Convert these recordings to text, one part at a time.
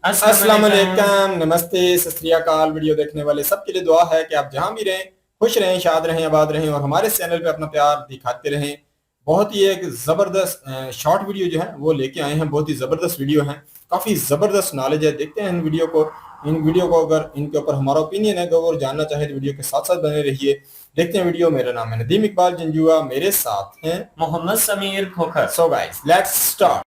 अस्सलाम अस्सलाम वालेकुम, नमस्ते, सत श्री अकाल। वीडियो देखने वाले सबके लिए दुआ है कि आप जहां भी रहें खुश रहें, शाद रहें, आबाद रहें और हमारे चैनल पे अपना प्यार दिखाते रहें। बहुत ही एक ज़बरदस्त शॉर्ट वीडियो जो है वो लेके आए हैं। बहुत ही ज़बरदस्त वीडियो है, काफ़ी ज़बरदस्त नॉलेज है। देखते हैं इन वीडियो को अगर इनके ऊपर हमारा ओपिनियन है तो और जानना चाहे तो वीडियो के साथ साथ बने रहिए। देखते हैं वीडियो। मेरा नाम है नदीम इकबाल जंजुआ, मेरे साथ हैं Mohammad Sameer Khokhar. So guys let's start.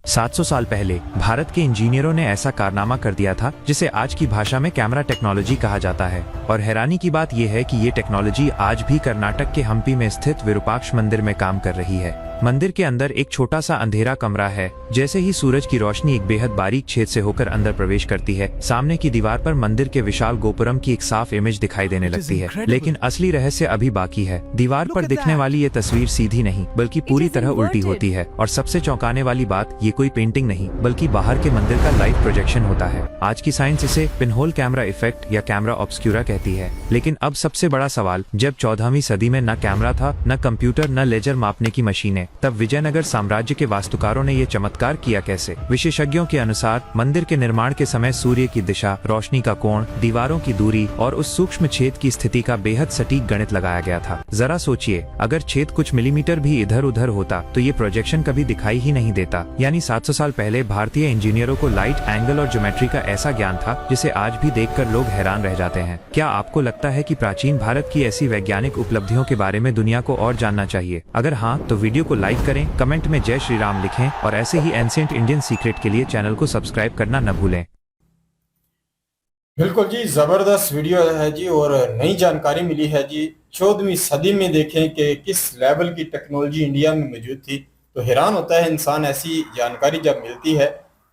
700 साल पहले भारत के इंजीनियरों ने ऐसा कारनामा कर दिया था जिसे आज की भाषा में कैमरा टेक्नोलॉजी कहा जाता है। और हैरानी की बात यह है कि ये टेक्नोलॉजी आज भी कर्नाटक के हम्पी में स्थित विरूपाक्ष मंदिर में काम कर रही है। मंदिर के अंदर एक छोटा सा अंधेरा कमरा है। जैसे ही सूरज की रोशनी एक बेहद बारीक छेद से होकर अंदर प्रवेश करती है, सामने की दीवार पर मंदिर के विशाल गोपुरम की एक साफ इमेज दिखाई देने लगती है। लेकिन असली रहस्य अभी बाकी है। दीवार पर दिखने वाली ये तस्वीर सीधी नहीं बल्कि पूरी तरह उल्टी होती है। और सबसे चौंकाने वाली बात, ये कोई पेंटिंग नहीं बल्कि बाहर के मंदिर का लाइव प्रोजेक्शन होता है। आज की साइंस इसे पिनहोल कैमरा इफेक्ट या कैमरा ऑब्सक्यूरा कहती है। लेकिन अब सबसे बड़ा सवाल, जब 14वीं सदी में न कैमरा था, न कंप्यूटर, न लेजर मापने की मशीनें, तब विजयनगर साम्राज्य के वास्तुकारों ने ये चमत्कार किया कैसे? विशेषज्ञों के अनुसार मंदिर के निर्माण के समय सूर्य की दिशा, रोशनी का कोण, दीवारों की दूरी और उस सूक्ष्म छेद की स्थिति का बेहद सटीक गणित लगाया गया था। जरा सोचिए, अगर छेद कुछ मिलीमीटर भी इधर उधर होता तो ये प्रोजेक्शन कभी दिखाई ही नहीं देता। यानी 700 साल पहले भारतीय इंजीनियरों को लाइट, एंगल और ज्योमेट्री का ऐसा ज्ञान था जिसे आज भी देखकर लोग हैरान रह जाते हैं। क्या आपको लगता है कि प्राचीन भारत की ऐसी वैज्ञानिक उपलब्धियों के बारे में दुनिया को और जानना चाहिए? अगर हाँ, तो वीडियो को लाइक करें, कमेंट में जय श्री राम लिखें और ऐसे ही एंशिएंट इंडियन सीक्रेट के लिए चैनल को सब्सक्राइब करना न भूलें। बिल्कुल जी, जबरदस्त वीडियो है जी और नई जानकारी मिली है जी। 14वीं सदी में देखें कि किस लेवल की टेक्नोलॉजी इंडिया में मौजूद थी, तो हैरान होता है इंसान ऐसी जानकारी जब मिलती है।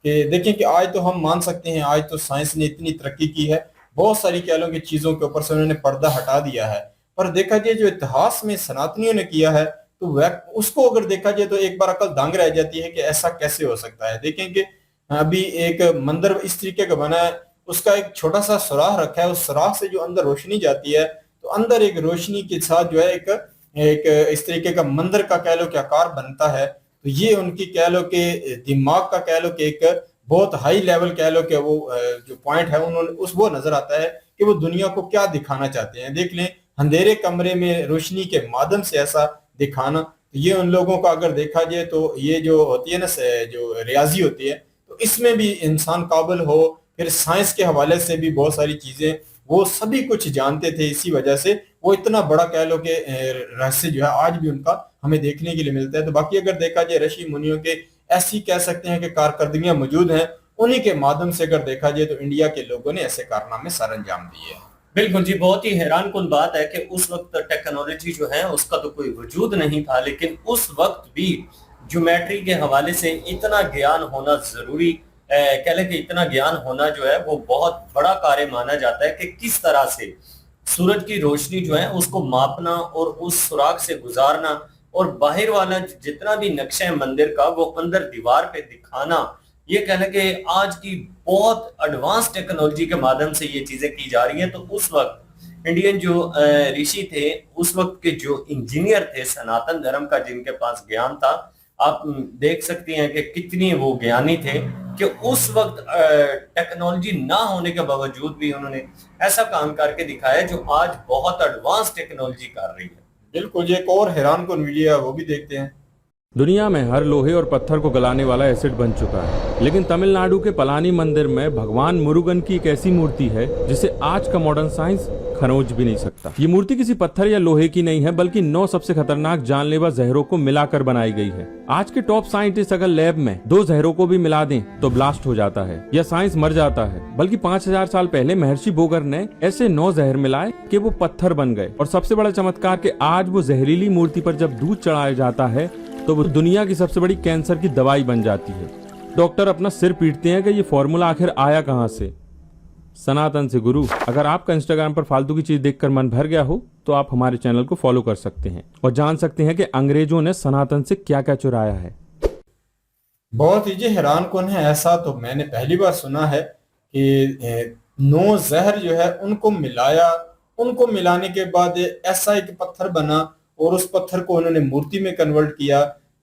कि देखें कि आज तो हम मान सकते हैं, आज तो साइंस ने इतनी तरक्की की है, बहुत सारी कह लो कि चीज़ों के ऊपर से उन्होंने पर्दा हटा दिया है। पर देखा जाए जो इतिहास में सनातनियों ने किया है, तो वह उसको अगर देखा जाए तो एक बार अकल दंग रह जाती है कि ऐसा कैसे हो सकता है। देखें कि अभी एक मंदिर इस तरीके का बना है, उसका एक छोटा सा सुराख रखा है, उस सुराख से जो अंदर रोशनी जाती है, तो अंदर एक रोशनी के साथ जो है एक एक इस तरीके का मंदिर का कह लो कि आकार बनता है। तो ये उनकी कह लो कि दिमाग का कह लो कि एक बहुत हाई लेवल कह लो कि वो जो पॉइंट है उन्होंने उस वो नजर आता है कि वो दुनिया को क्या दिखाना चाहते हैं। देख लें, अंधेरे कमरे में रोशनी के माध्यम से ऐसा दिखाना, तो ये उन लोगों का अगर देखा जाए तो ये जो होती है ना जो रियाजी होती है, तो इसमें भी इंसान काबिल हो। फिर साइंस के हवाले से भी बहुत सारी चीजें वो सभी कुछ जानते थे, इसी वजह से वो इतना बड़ा कह लो कि रहस्य जो है आज भी उनका हमें देखने के लिए मिलता है। तो बाकी अगर देखा जाए ऋषि मुनियों के ऐसी कह सकते हैं कि कारकर्दगियां मौजूद हैं, उन्हीं के माध्यम से अगर देखा जाए तो इंडिया के लोगों ने ऐसे कारनामे सर अंजाम दिए हैं। बिल्कुल जी, बहुत ही हैरान कुन बात है कि उस वक्त टेक्नोलॉजी जो है उसका तो कोई वजूद नहीं था, लेकिन उस वक्त भी ज्योमेट्री के हवाले से इतना ज्ञान होना जरूरी, कह लें कि इतना ज्ञान होना जो है वो बहुत बड़ा कार्य माना जाता है कि किस तरह से सूरज की रोशनी जो है उसको मापना और उस सुराख से गुजारना और बाहर वाला जितना भी नक्शा है मंदिर का वो अंदर दीवार पे दिखाना। ये कहना कि आज की बहुत एडवांस टेक्नोलॉजी के माध्यम से ये चीजें की जा रही हैं। तो उस वक्त इंडियन जो ऋषि थे, उस वक्त के जो इंजीनियर थे सनातन धर्म का जिनके पास ज्ञान था, आप देख सकती हैं कि कितनी वो ज्ञानी थे कि उस वक्त टेक्नोलॉजी ना होने के बावजूद भी उन्होंने ऐसा काम करके दिखाया जो आज बहुत एडवांस टेक्नोलॉजी कर रही है। बिल्कुल, ये एक और हैरान कौन वीडियो है, वो भी देखते हैं। दुनिया में हर लोहे और पत्थर को गलाने वाला एसिड बन चुका है, लेकिन तमिलनाडु के पलानी मंदिर में भगवान मुरुगन की एक ऐसी मूर्ति है जिसे आज का मॉडर्न साइंस खरोच भी नहीं सकता। ये मूर्ति किसी पत्थर या लोहे की नहीं है, बल्कि 9 सबसे खतरनाक जानलेवा जहरों को मिलाकर बनाई गई है। आज के टॉप साइंटिस्ट अगर लैब में 2 जहरों को भी मिला दें तो ब्लास्ट हो जाता है या साइंस मर जाता है। बल्कि 5000 साल पहले महर्षि बोगर ने ऐसे 9 जहर मिलाए कि वो पत्थर बन गए। और सबसे बड़ा चमत्कार कि आज वो जहरीली मूर्ति पर जब दूध चढ़ाया जाता है तो वो दुनिया की सबसे बड़ी कैंसर की दवाई बन जाती है। डॉक्टर अपना सिर पीटते हैं कि ये फॉर्मूला आखिर आया कहां से। सनातन से गुरु। अगर आपका इंस्टाग्राम पर फालतू की चीज देखकर मन भर गया हो तो आप हमारे चैनल को फॉलो कर सकते हैं और जान सकते हैं कि अंग्रेजों ने सनातन से क्या क्या चुराया है। बहुत ही जी हैरान कौन है, ऐसा तो मैंने पहली बार सुना है कि 9 जहर जो है उनको मिलाया, उनको मिलाने के बाद ऐसा एक पत्थर बना और उस पत्थर को उन्होंने मूर्ति में कन्वर्ट किया।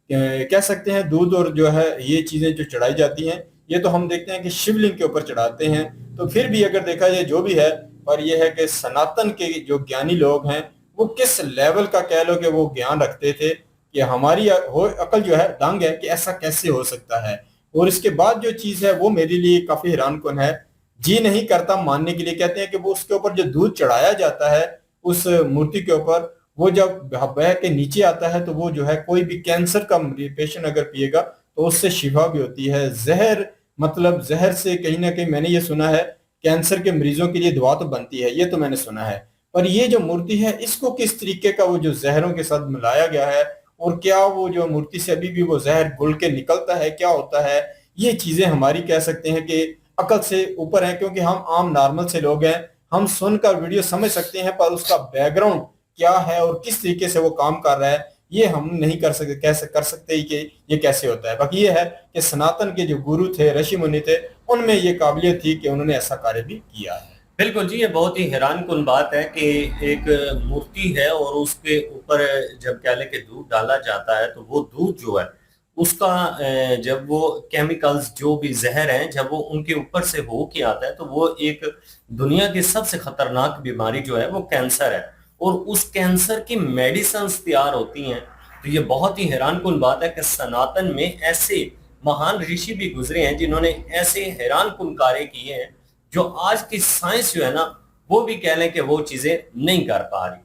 कह सकते हैं दूध और जो है ये चीजें जो चढ़ाई जाती हैं, ये तो हम देखते हैं कि शिवलिंग के ऊपर चढ़ाते हैं। तो फिर भी अगर देखा जाए जो भी है, पर यह है कि सनातन के जो ज्ञानी लोग हैं वो किस लेवल का कह लो कि वो ज्ञान रखते थे कि हमारी अकल जो है दंग है कि ऐसा कैसे हो सकता है। और इसके बाद जो चीज है वो मेरे लिए काफी हैरानकुन है, जी नहीं करता मानने के लिए। कहते हैं कि वो उसके ऊपर जो दूध चढ़ाया जाता है उस मूर्ति के ऊपर, वो जब बह के नीचे आता है तो वो जो है कोई भी कैंसर का पेशेंट अगर पिएगा तो उससे शिफा भी होती है। जहर मतलब जहर से कहीं ना कहीं मैंने ये सुना है कैंसर के मरीजों के लिए दवा तो बनती है, ये तो मैंने सुना है। पर ये जो मूर्ति है इसको किस तरीके का वो जो जहरों के साथ मिलाया गया है, और क्या वो जो मूर्ति से अभी भी वो जहर घुल के निकलता है, क्या होता है, ये चीजें हमारी कह सकते हैं कि अकल से ऊपर है। क्योंकि हम आम नॉर्मल से लोग हैं, हम सुनकर वीडियो समझ सकते हैं पर उसका बैकग्राउंड क्या है और किस तरीके से वो काम कर रहा है ये हम नहीं कर सकते, कैसे कर सकते ही कि ये कैसे होता है। बाकी ये है कि सनातन के जो गुरु थे, ऋषि मुनि थे, उनमें ये काबिलियत थी कि उन्होंने ऐसा कार्य भी किया है। बिल्कुल जी, ये बहुत ही हैरानकुन बात है कि एक मूर्ति है और उसके ऊपर जब कह लें कि दूध डाला जाता है तो वो दूध जो है उसका जब वो केमिकल्स जो भी जहर हैं जब वो उनके ऊपर से हो के आता है तो वो एक दुनिया की सबसे खतरनाक बीमारी जो है वो कैंसर है, और उस कैंसर की मेडिसिन तैयार होती हैं। तो ये बहुत ही हैरानकुन बात है कि सनातन में ऐसे महान ऋषि भी गुजरे हैं जिन्होंने ऐसे हैरानकुन कार्य किए हैं जो आज की साइंस जो है ना वो भी कह लें कि वो चीजें नहीं कर पा रही।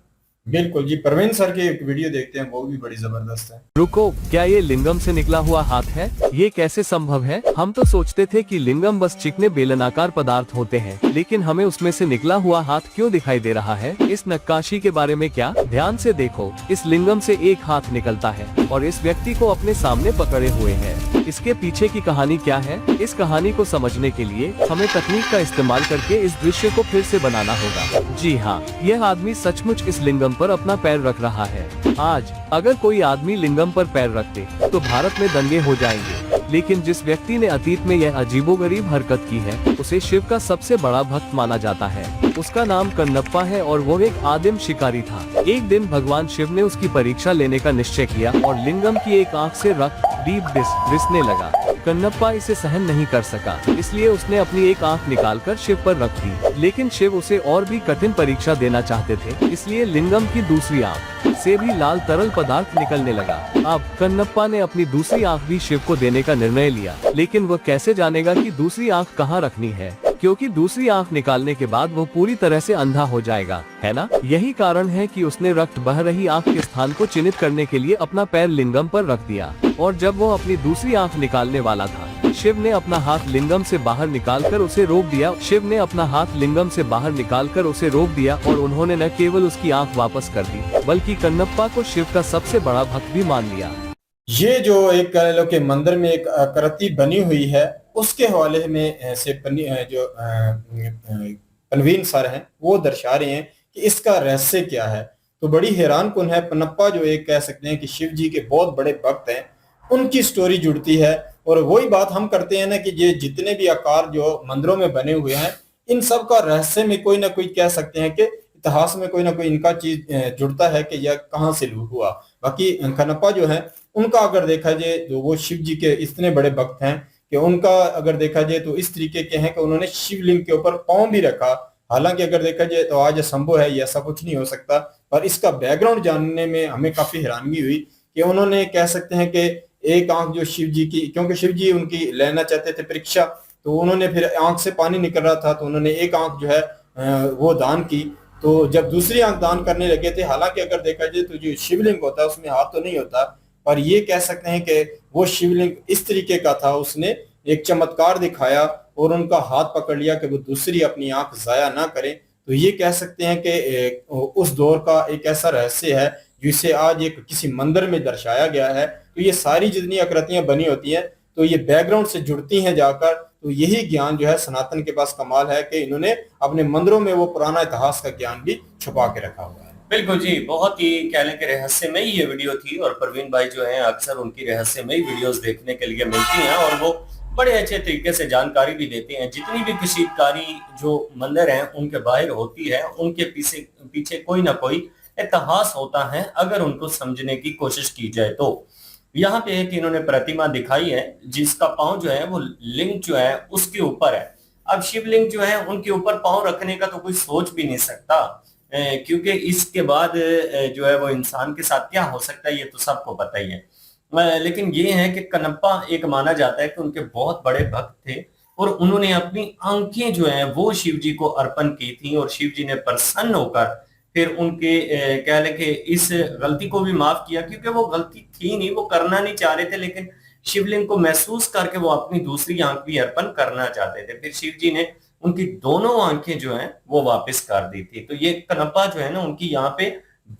बिल्कुल जी, परवीन सर की एक वीडियो देखते हैं, वो भी बड़ी जबरदस्त है। रुको, क्या ये लिंगम से निकला हुआ हाथ है? ये कैसे संभव है? हम तो सोचते थे कि लिंगम बस चिकने बेलनाकार पदार्थ होते हैं, लेकिन हमें उसमें से निकला हुआ हाथ क्यों दिखाई दे रहा है? इस नक्काशी के बारे में क्या? ध्यान से देखो, इस लिंगम से एक हाथ निकलता है और इस व्यक्ति को अपने सामने पकड़े हुए है। इसके पीछे की कहानी क्या है? इस कहानी को समझने के लिए हमें तकनीक का इस्तेमाल करके इस दृश्य को फिर से बनाना होगा। जी हाँ, यह आदमी सचमुच इस लिंगम पर अपना पैर रख रहा है। आज अगर कोई आदमी लिंगम पर पैर रख दे तो भारत में दंगे हो जाएंगे, लेकिन जिस व्यक्ति ने अतीत में यह अजीबोगरीब हरकत की है उसे शिव का सबसे बड़ा भक्त माना जाता है। उसका नाम कन्नप्पा है और वो एक आदिम शिकारी था। एक दिन भगवान शिव ने उसकी परीक्षा लेने का निश्चय किया और लिंगम की एक आंख से रक्त दीप रिसने लगा। कन्नप्पा इसे सहन नहीं कर सका, इसलिए उसने अपनी एक आंख निकालकर शिव पर रख दी। लेकिन शिव उसे और भी कठिन परीक्षा देना चाहते थे, इसलिए लिंगम की दूसरी आंख से भी लाल तरल पदार्थ निकलने लगा। अब कन्नप्पा ने अपनी दूसरी आंख भी शिव को देने का निर्णय लिया, लेकिन वह कैसे जानेगा कि दूसरी आंख कहाँ रखनी है, क्योंकि दूसरी आंख निकालने के बाद वो पूरी तरह से अंधा हो जाएगा, है ना? यही कारण है कि उसने रक्त बह रही आंख के स्थान को चिन्हित करने के लिए अपना पैर लिंगम पर रख दिया, और जब वो अपनी दूसरी आंख निकालने वाला था, शिव ने अपना हाथ लिंगम से बाहर निकालकर उसे रोक दिया। शिव ने अपना हाथ लिंगम से बाहर निकालकर उसे रोक दिया और उन्होंने न केवल उसकी आंख वापस कर दी, बल्कि कन्नप्पा को शिव का सबसे बड़ा भक्त भी मान लिया। ये जो एक कह लो कि मंदिर में एक आकृति बनी हुई है उसके हवाले में से पनवीन सर हैं वो दर्शा रहे हैं कि इसका रहस्य क्या है। तो बड़ी हैरानकुन है। पन्नप्पा जो एक कह सकते हैं कि शिव जी के बहुत बड़े भक्त हैं, उनकी स्टोरी जुड़ती है। और वही बात हम करते हैं ना कि ये जितने भी आकार जो मंदिरों में बने हुए हैं इन सब का रहस्य में कोई ना कोई कह सकते हैं कि इतिहास में कोई ना कोई इनका चीज जुड़ता है कि यह कहाँ से हुआ। बाकी कन्नप्पा जो है उनका अगर देखा जाए तो वो शिव जी के इतने बड़े भक्त हैं कि उनका अगर देखा जाए तो इस तरीके के हैं कि उन्होंने शिवलिंग के ऊपर पांव भी रखा। हालांकि अगर देखा जाए तो आज असंभव है, ये ऐसा कुछ नहीं हो सकता, पर इसका बैकग्राउंड जानने में हमें काफी हैरानगी हुई कि उन्होंने कह सकते हैं कि एक आंख जो शिव जी की, क्योंकि शिव जी उनकी लेना चाहते थे परीक्षा, तो उन्होंने फिर आंख से पानी निकल रहा था तो उन्होंने एक आंख जो है वो दान की। तो जब दूसरी आंख दान करने लगे थे, हालांकि अगर देखा जाए तो जो शिवलिंग होता है उसमें हाथ तो नहीं होता, पर ये कह सकते हैं कि वो शिवलिंग इस तरीके का था, उसने एक चमत्कार दिखाया और उनका हाथ पकड़ लिया कि वो दूसरी अपनी आंख जाया ना करें। तो ये कह सकते हैं कि उस दौर का एक ऐसा रहस्य है जिसे आज एक किसी मंदिर में दर्शाया गया है। तो ये सारी जितनी आकृतियां बनी होती हैं तो ये बैकग्राउंड से जुड़ती हैं जाकर। तो यही ज्ञान जो है सनातन के पास कमाल है कि इन्होंने अपने मंदिरों में वो पुराना इतिहास का ज्ञान भी छुपा के रखा हुआ है। बिल्कुल जी, बहुत ही कहने के रहस्यमय ये वीडियो थी और परवीन भाई जो हैं अक्सर उनकी रहस्यमय वीडियोस देखने के लिए मिलती हैं और वो बड़े अच्छे तरीके से जानकारी भी देते हैं। जितनी भी कशीदकारी जो मंदिर हैं उनके बाहर होती है, उनके पीछे कोई ना कोई इतिहास होता है अगर उनको समझने की कोशिश की जाए तो। यहाँ पे एक इन्होंने प्रतिमा दिखाई है जिसका पांव जो है वो लिंग जो है उसके ऊपर है। अब शिवलिंग जो है उनके ऊपर पांव रखने का तो कोई सोच भी नहीं सकता, क्योंकि इसके बाद जो है वो इंसान के साथ क्या हो सकता है ये तो सबको पता ही है। लेकिन ये है कि कनप्पा एक माना जाता है कि उनके बहुत बड़े भक्त थे और उन्होंने अपनी आंखें जो है वो शिव जी को अर्पण की थी और शिव जी ने प्रसन्न होकर फिर उनके कह लें कि इस गलती को भी माफ किया, क्योंकि वो गलती थी नहीं, वो करना नहीं चाह रहे थे, लेकिन शिवलिंग को महसूस करके वो अपनी दूसरी आंख भी अर्पण करना चाहते थे। फिर शिव जी ने उनकी दोनों आंखें जो हैं वो वापस कर दी थी। तो ये कनप्पा जो है ना उनकी यहाँ पे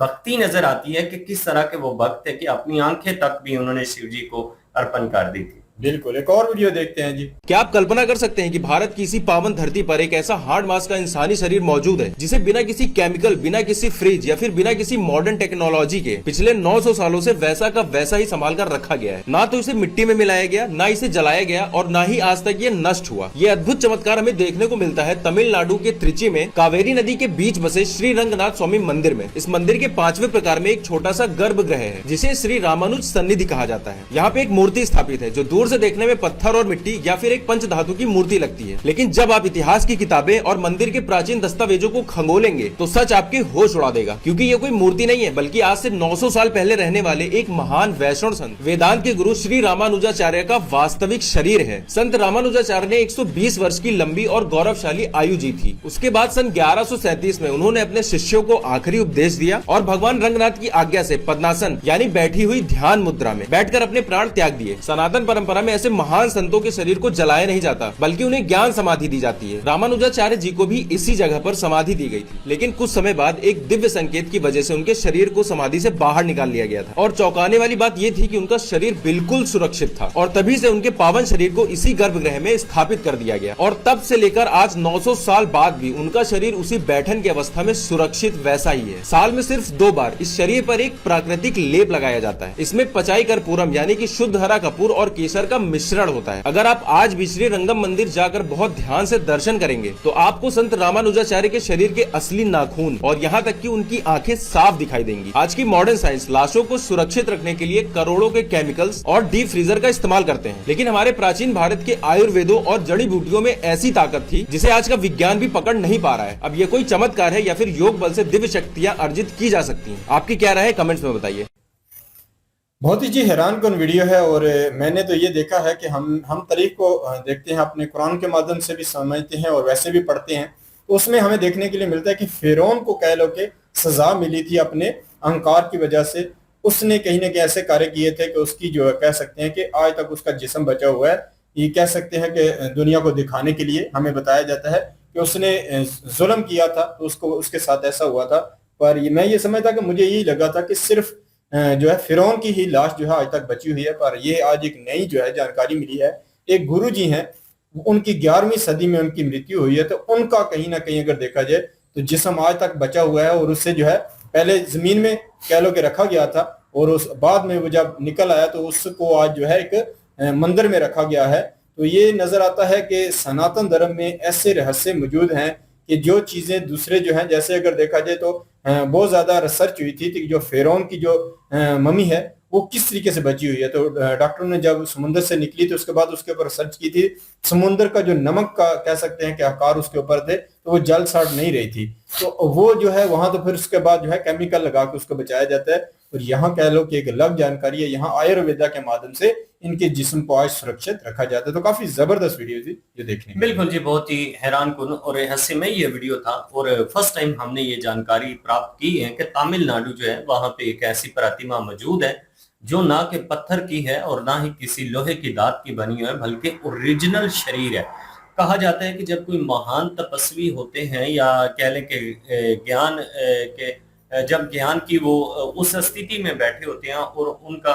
भक्ति नजर आती है कि किस तरह के वो भक्त है कि अपनी आंखें तक भी उन्होंने शिव जी को अर्पण कर दी थी। बिल्कुल, एक और वीडियो देखते हैं जी। क्या आप कल्पना कर सकते हैं कि भारत की इसी पावन धरती पर एक ऐसा हार्ड मास का इंसानी शरीर मौजूद है जिसे बिना किसी केमिकल, बिना किसी फ्रिज या फिर बिना किसी मॉडर्न टेक्नोलॉजी के पिछले 900 सालों से वैसा का वैसा ही संभाल कर रखा गया है। ना तो इसे मिट्टी में मिलाया गया, ना इसे जलाया गया और ना ही आज तक ये नष्ट हुआ। ये अद्भुत चमत्कार हमें देखने को मिलता है तमिलनाडु के त्रिची में कावेरी नदी के बीच बसे श्री रंगनाथ स्वामी मंदिर में। इस मंदिर के 5वें प्रकार में एक छोटा सा गर्भगृह है जिसे श्री रामानुज सन्निधि कहा जाता है। यहाँ पे एक मूर्ति स्थापित है जो दूर से देखने में पत्थर और मिट्टी या फिर एक पंच धातु की मूर्ति लगती है, लेकिन जब आप इतिहास की किताबें और मंदिर के प्राचीन दस्तावेजों को खंगोलेंगे तो सच आपके होश उड़ा देगा, क्योंकि ये कोई मूर्ति नहीं है बल्कि आज से 900 साल पहले रहने वाले एक महान वैष्णव संत वेदांत के गुरु श्री रामानुजाचार्य का वास्तविक शरीर है। संत रामानुजाचार्य ने 120 वर्ष की लंबी और गौरवशाली आयु जी थी। उसके बाद सन 1137 में उन्होंने अपने शिष्यों को आखिरी उपदेश दिया और भगवान रंगनाथ की आज्ञा से पद्मासन यानी बैठी हुई ध्यान मुद्रा में बैठकर अपने प्राण त्याग दिए। सनातन परंपरा में ऐसे महान संतों के शरीर को जलाया नहीं जाता बल्कि उन्हें ज्ञान समाधि दी जाती है। रामानुजाचार्य जी को भी इसी जगह पर समाधि दी गई थी, लेकिन कुछ समय बाद एक दिव्य संकेत की वजह से उनके शरीर को समाधि से बाहर निकाल लिया गया था। और चौंकाने वाली बात यह थी कि उनका शरीर बिल्कुल सुरक्षित था और तभी से उनके पावन शरीर को इसी गर्भगृह में स्थापित कर दिया गया। और तब से लेकर आज 900 साल बाद भी उनका शरीर उसी बैठन की अवस्था में सुरक्षित वैसा ही है। साल में सिर्फ 2 बार इस शरीर पर एक प्राकृतिक लेप लगाया जाता है। इसमें पचाई कर्पूरम यानी कि शुद्ध हरा कपूर और केसर का मिश्रण होता है। अगर आप आज भी श्री रंगम मंदिर जाकर बहुत ध्यान से दर्शन करेंगे तो आपको संत रामानुजाचार्य के शरीर के असली नाखून और यहाँ तक कि उनकी आंखें साफ दिखाई देंगी। आज की मॉडर्न साइंस लाशों को सुरक्षित रखने के लिए करोड़ों के केमिकल्स और डीप फ्रीजर का इस्तेमाल करते हैं, लेकिन हमारे प्राचीन भारत के आयुर्वेदों और जड़ी बूटियों में ऐसी ताकत थी जिसे आज का विज्ञान भी पकड़ नहीं पा रहा है। अब ये कोई चमत्कार है या फिर योग बल से दिव्य शक्तियाँ अर्जित की जा सकती हैं? आपकी क्या राय है कमेंट्स में बताइए। बहुत ही जी हैरान कन वीडियो है और मैंने तो ये देखा है कि हम तारीख को देखते हैं, अपने कुरान के माध्यम से भी समझते हैं और वैसे भी पढ़ते हैं, तो उसमें हमें देखने के लिए मिलता है कि फिरौन को कह लो कि सजा मिली थी अपने अहंकार की वजह से। उसने कहीं ना कहीं ऐसे कार्य किए थे कि उसकी जो कह सकते हैं कि आज तक उसका जिस्म बचा हुआ है। ये कह सकते हैं कि दुनिया को दिखाने के लिए हमें बताया जाता है कि उसने जुल्म किया था तो उसको उसके साथ ऐसा हुआ था। पर मैं ये समझता कि मुझे यही लगा था कि सिर्फ जो है फिरौन की ही लाश जो है आज तक बची हुई है, पर ये आज एक नई जो है जानकारी मिली है। एक गुरु जी हैं, उनकी 11वीं सदी में उनकी मृत्यु हुई है, तो उनका कहीं ना कहीं अगर देखा जाए तो जिस्म आज तक बचा हुआ है और उससे जो है पहले जमीन में कह लो कि रखा गया था और उस बाद में वो जब निकल आया तो उसको आज जो है एक मंदिर में रखा गया है। तो ये नजर आता है कि सनातन धर्म में ऐसे रहस्य मौजूद हैं कि जो चीजें दूसरे जो हैं, जैसे अगर देखा जाए तो बहुत ज्यादा रिसर्च हुई थी कि जो फिरौन की जो मम्मी है वो किस तरीके से बची हुई है। तो डॉक्टरों ने जब समुद्र से निकली तो उसके बाद उसके ऊपर रिसर्च की थी, समुद्र का जो नमक का कह सकते हैं कि आकार उसके ऊपर थे तो वो जल सड़ नहीं रही थी, तो वो जो है वहां तो फिर उसके बाद जो है केमिकल लगा के उसको बचाया जाता है। और यहाँ कह लो कि एक अलग जानकारी है, यहाँ आयुर्वेदा के माध्यम से इनके जिस्म को आज सुरक्षित रखा जाता है। तो काफी जबरदस्त वीडियो थी ये देखने में। बिल्कुल जी, बहुत ही हैरान कुन और रहस्यमय ये वीडियो था और फर्स्ट टाइम हमने ये जानकारी प्राप्त की है कि तमिलनाडु जो है वहां पे एक ऐसी प्रतिमा मौजूद है जो ना कि पत्थर की है और ना ही किसी लोहे की धात की बनी है, बल्कि ओरिजिनल शरीर है। कहा जाता है कि जब कोई महान तपस्वी होते हैं या कह लें कि ज्ञान के जब ज्ञान की वो उस स्थिति में बैठे होते हैं और उनका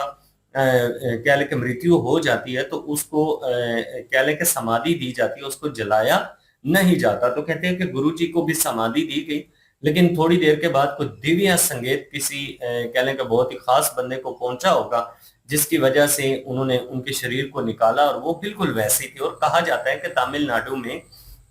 कह लें कि मृत्यु हो जाती है तो उसको कह लें कि समाधि दी जाती है, उसको जलाया नहीं जाता। तो कहते हैं कि गुरु जी को भी समाधि दी गई, लेकिन थोड़ी देर के बाद कुछ दिव्य संकेत किसी कह लें कि बहुत ही खास बंदे को पहुंचा होगा जिसकी वजह से उन्होंने उनके शरीर को निकाला और वो बिल्कुल वैसी थी। और कहा जाता है कि तमिलनाडु में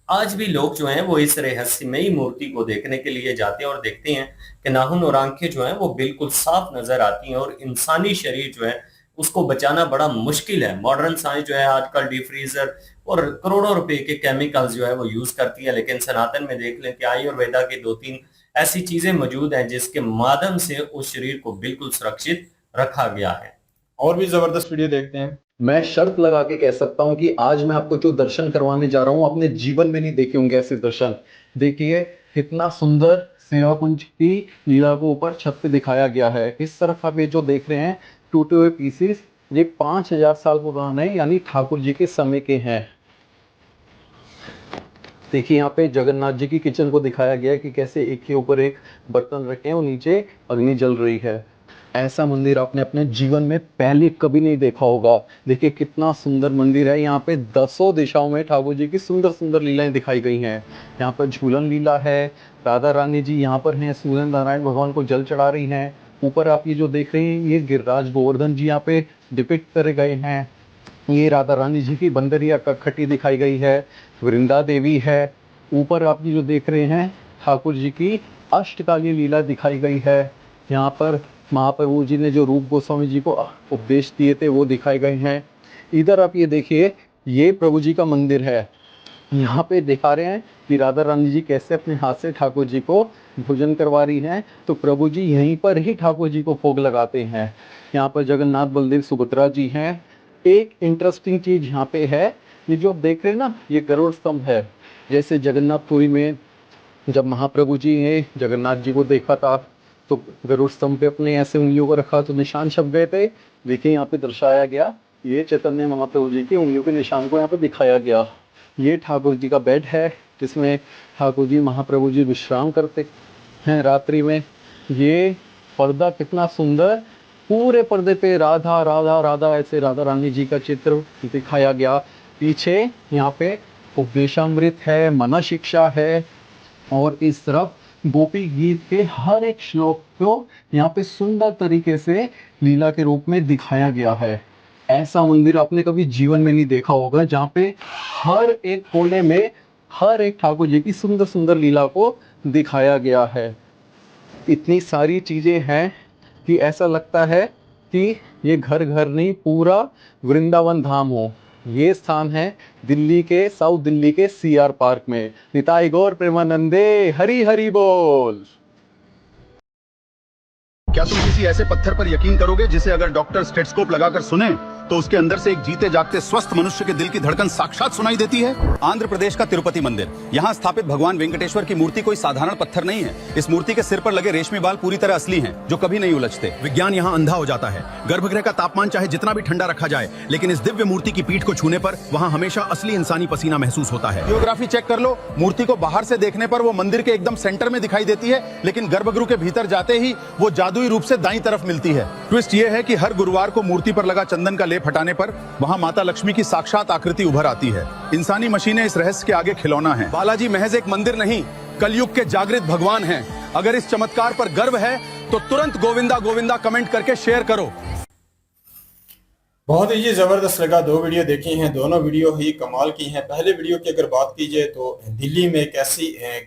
आज भी लोग जो हैं वो इस रहस्यमयी मूर्ति को देखने के लिए जाते हैं और देखते हैं कि नाखून और आंखें जो हैं वो बिल्कुल साफ नजर आती हैं और इंसानी शरीर जो है उसको बचाना बड़ा मुश्किल है। मॉडर्न साइंस जो है आजकल डीप फ्रीजर और करोड़ों रुपए के केमिकल्स जो है वो यूज करती है, लेकिन सनातन में देख लें कि आयुर्वेदा के 2-3 ऐसी चीजें मौजूद हैं जिसके माध्यम से उस शरीर को बिल्कुल सुरक्षित रखा गया है। और भी जबरदस्त वीडियो देखते हैं। मैं शर्त लगा के कह सकता हूँ कि आज मैं आपको जो दर्शन करवाने जा रहा हूँ अपने जीवन में नहीं देखे होंगे ऐसे दर्शन। देखिए कितना सुंदर सेवा कुंज की लीला को ऊपर छत पे दिखाया गया है। इस तरफ आप ये जो देख रहे हैं टूटे हुए पीसेस, ये 5000 साल पुराने यानी ठाकुर जी के समय के हैं। देखिए यहाँ पे जगन्नाथ जी की किचन को दिखाया गया है कि कैसे एक के ऊपर एक बर्तन रखे हैं और नीचे अग्नि जल रही है। ऐसा मंदिर आपने अपने जीवन में पहले कभी नहीं देखा होगा। देखिए कितना सुंदर मंदिर है। यहाँ पे 10 दिशाओं में ठाकुर जी की सुंदर सुंदर लीलाएं दिखाई गई हैं। यहाँ पर झूलन लीला है, राधा रानी जी यहाँ पर हैं, सूर्य नारायण भगवान को जल चढ़ा रही हैं। ऊपर आप ये जो देख रहे हैं ये गिरिराज गोवर्धन जी यहाँ पे डिपिक्ट करे गए हैं। ये राधा रानी जी की बंदरिया कखटी दिखाई गई है, वृंदा देवी है। ऊपर आप ये जो देख रहे हैं ठाकुर जी की अष्टकालीन लीला दिखाई गई है। यहाँ पर महाप्रभु जी ने जो रूप गोस्वामी जी को उपदेश दिए थे वो दिखाए गए हैं। इधर आप ये देखिए ये प्रभु जी का मंदिर है। यहाँ पे दिखा रहे हैं कि राधा रानी जी कैसे अपने हाथ से ठाकुर जी को भोजन करवा रही हैं, तो प्रभु जी यहीं पर ही ठाकुर जी को भोग लगाते हैं। यहाँ पर जगन्नाथ बलदेव सुभद्रा जी हैं। एक इंटरेस्टिंग चीज़ यहाँ पे है, ये जो आप देख रहे हैं ना ये गरुड़ स्तंभ है। जैसे जगन्नाथपुरी में जब महाप्रभु जी ने जगन्नाथ जी को देखा था तो गरुड़ स्तंभ पे अपने ऐसे उंगलियों को रखा तो निशान छप गए थे। देखिए यहाँ पे दर्शाया गया, ये चैतन्य महाप्रभु जी की उंगलियों के निशान को यहाँ पे दिखाया गया। ये ठाकुर जी का बेड है जिसमें ठाकुर जी महाप्रभु जी विश्राम करते हैं रात्रि में। ये पर्दा कितना सुंदर, पूरे पर्दे पे राधा राधा राधा ऐसे राधा रानी जी का चित्र दिखाया गया। पीछे यहाँ पे उपदेशामृत है, मना शिक्षा है और इस तरफ गोपी गीत के हर एक श्लोक को यहाँ पे सुंदर तरीके से लीला के रूप में दिखाया गया है। ऐसा मंदिर आपने कभी जीवन में नहीं देखा होगा जहाँ पे हर एक कोने में हर एक ठाकुर जी की सुंदर सुंदर लीला को दिखाया गया है। इतनी सारी चीज़ें हैं कि ऐसा लगता है कि ये घर घर नहीं पूरा वृंदावन धाम हो। ये स्थान है दिल्ली के साउथ दिल्ली के CR पार्क में। निताई गौर प्रेमानंदे, हरि हरि बोल। क्या तुम किसी ऐसे पत्थर पर यकीन करोगे जिसे अगर डॉक्टर स्टेथोस्कोप लगाकर सुने तो उसके अंदर से एक जीते जागते स्वस्थ मनुष्य के दिल की धड़कन साक्षात सुनाई देती है? आंध्र प्रदेश का तिरुपति मंदिर, यहाँ स्थापित भगवान वेंकटेश्वर की मूर्ति कोई साधारण पत्थर नहीं है। इस मूर्ति के सिर पर लगे रेशमी बाल पूरी तरह असली हैं, जो कभी नहीं उलझते। विज्ञान यहाँ अंधा हो जाता है। गर्भगृह का तापमान चाहे जितना भी ठंडा रखा जाए, लेकिन इस दिव्य मूर्ति की पीठ को छूने पर वहाँ हमेशा असली इंसानी पसीना महसूस होता है। जियोग्राफी चेक कर लो, मूर्ति को बाहर से देखने पर वो मंदिर के एकदम सेंटर में दिखाई देती है, लेकिन गर्भगृह के भीतर जाते ही वो जादुई रूप से दाईं तरफ मिलती है। ट्विस्ट ये है कि हर गुरुवार को मूर्ति पर लगा चंदन का लेप हटाने पर वहां माता लक्ष्मी की साक्षात आकृति उभर आती है। इंसानी मशीनें इस रहस्य के आगे खिलौना हैं। बालाजी महज एक मंदिर नहीं, कलयुग के जागृत भगवान हैं। अगर इस चमत्कार पर गर्व है तो तुरंत गोविंदा गोविंदा कमेंट करके शेयर करो। बहुत ही जबरदस्त लगा। 2 वीडियो देखी हैं, दोनों वीडियो ही कमाल की हैं। पहले वीडियो की अगर बात की जाए तो दिल्ली में एक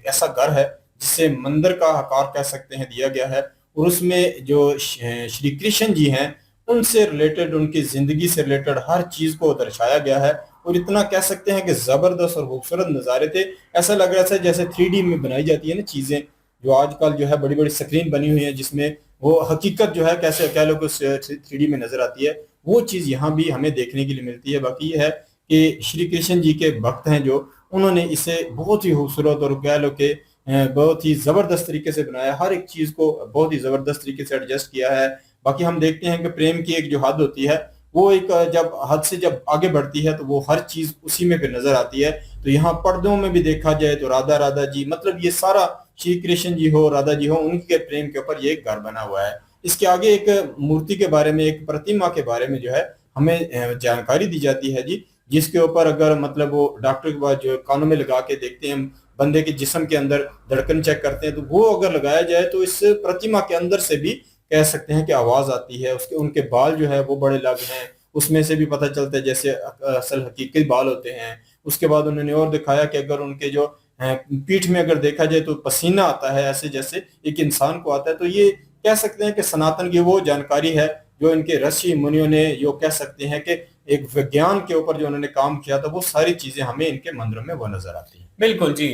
ऐसा घर है जिसे मंदिर का आकार कह सकते हैं दिया गया है, और उसमें जो श्री कृष्ण जी हैं उनसे रिलेटेड, उनकी जिंदगी से रिलेटेड हर चीज को दर्शाया गया है। और इतना कह सकते हैं कि जबरदस्त और खूबसूरत नज़ारे थे। ऐसा लग रहा था जैसे 3D में बनाई जाती है ना चीजें, जो आजकल जो है बड़ी बड़ी स्क्रीन बनी हुई है जिसमें वो हकीकत जो है कैसे कह लो 3D में नजर आती है, वो चीज यहाँ भी हमें देखने के लिए मिलती है। बाकी ये है कि श्री कृष्ण जी के भक्त हैं जो उन्होंने इसे बहुत ही खूबसूरत और कह लो कि बहुत ही जबरदस्त तरीके से बनाया, हर एक चीज को बहुत ही जबरदस्त तरीके से एडजस्ट किया है। बाकी हम देखते हैं कि प्रेम की एक जो हद होती है वो एक जब हद से जब आगे बढ़ती है तो वो हर चीज उसी में फिर नजर आती है। तो यहाँ पर्दों में भी देखा जाए तो राधा राधा जी, मतलब ये सारा श्री कृष्ण जी हो, राधा जी हो, उनके प्रेम के ऊपर ये एक घर बना हुआ है। इसके आगे एक मूर्ति के बारे में, एक प्रतिमा के बारे में जो है हमें जानकारी दी जाती है जी, जिसके ऊपर अगर मतलब वो डॉक्टर के बाद जो कानों में लगा के देखते हैं, बंदे के जिस्म के अंदर धड़कन चेक करते हैं, तो वो अगर लगाया जाए तो इस प्रतिमा के अंदर से भी कह सकते हैं कि आवाज आती है। उसके उनके बाल जो है वो बड़े अलग हैं, उसमें से भी पता चलता है जैसे असल हकीकी बाल होते हैं। उसके बाद उन्होंने और दिखाया कि अगर उनके जो पीठ में अगर देखा जाए तो पसीना आता है ऐसे जैसे एक इंसान को आता है। तो ये कह सकते हैं कि सनातन की वो जानकारी है जो इनके ऋषि मुनियों ने यो कह सकते हैं कि एक विज्ञान के ऊपर जो उन्होंने काम किया था, वो सारी चीजें हमें इनके मंदिरों में वो नजर आती हैं। बिल्कुल जी।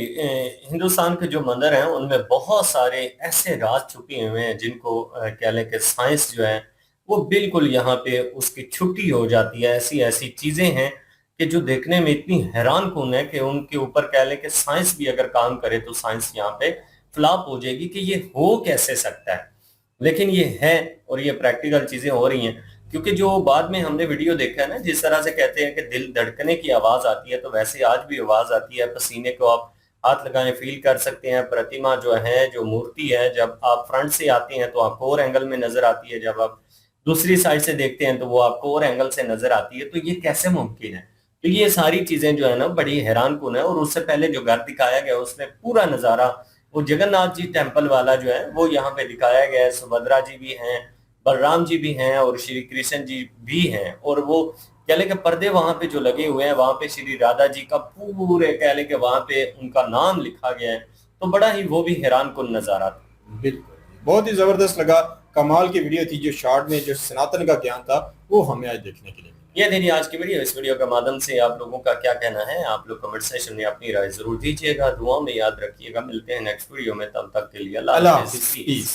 हिंदुस्तान के जो मंदिर हैं उनमें बहुत सारे ऐसे राज छुपे हुए हैं जिनको कह लें कि साइंस जो है वो बिल्कुल यहाँ पे उसकी छुट्टी हो जाती है। ऐसी ऐसी चीजें हैं कि जो देखने में इतनी हैरान कुन है कि उनके ऊपर कह लें कि साइंस भी अगर काम करे तो साइंस यहाँ पे फ्लॉप हो जाएगी कि ये हो कैसे सकता है। लेकिन ये है और ये प्रैक्टिकल चीजें हो रही हैं, क्योंकि जो बाद में हमने वीडियो देखा है ना, जिस तरह से कहते हैं कि दिल धड़कने की आवाज आती है, तो वैसे आज भी आवाज आती है। पसीने को आप हाथ लगाएं फील कर सकते हैं। प्रतिमा जो है, जो मूर्ति है, जब आप फ्रंट से आते हैं तो आपको और एंगल में नजर आती है, जब आप दूसरी साइड से देखते हैं तो वो आपको और एंगल से नजर आती है। तो ये कैसे मुमकिन है? तो ये सारी चीजें जो है ना बड़ी हैरान कुन है। और उससे पहले जो घर दिखाया गया उसमें पूरा नजारा वो जगन्नाथ जी टेम्पल वाला जो है वो यहाँ पे दिखाया गया है। सुभद्रा जी भी हैं, बलराम जी भी हैं और श्री कृष्ण जी भी हैं। और वो कह लें कि पर्दे वहां पे जो लगे हुए हैं, वहां पे श्री राधा जी का पूरे कह लें कि वहां पे उनका नाम लिखा गया है। तो बड़ा ही वो भी हैरान कुन नजारा था। बिल्कुल, बहुत ही जबरदस्त लगा। कमाल की वीडियो थी। जो शॉर्ट में जो सनातन का ज्ञान था वो हमें आज देखने के लिए मिला। ये थी आज की वीडियो। इस वीडियो के माध्यम से आप लोगों का क्या कहना है, आप लोग कमेंट सेक्शन में अपनी राय जरूर दीजिएगा। दुआ में याद रखिएगा। मिलते हैं नेक्स्ट वीडियो में, तब तक के लिए अल्लाह अल्लाह हाफिज़। हाफिज़।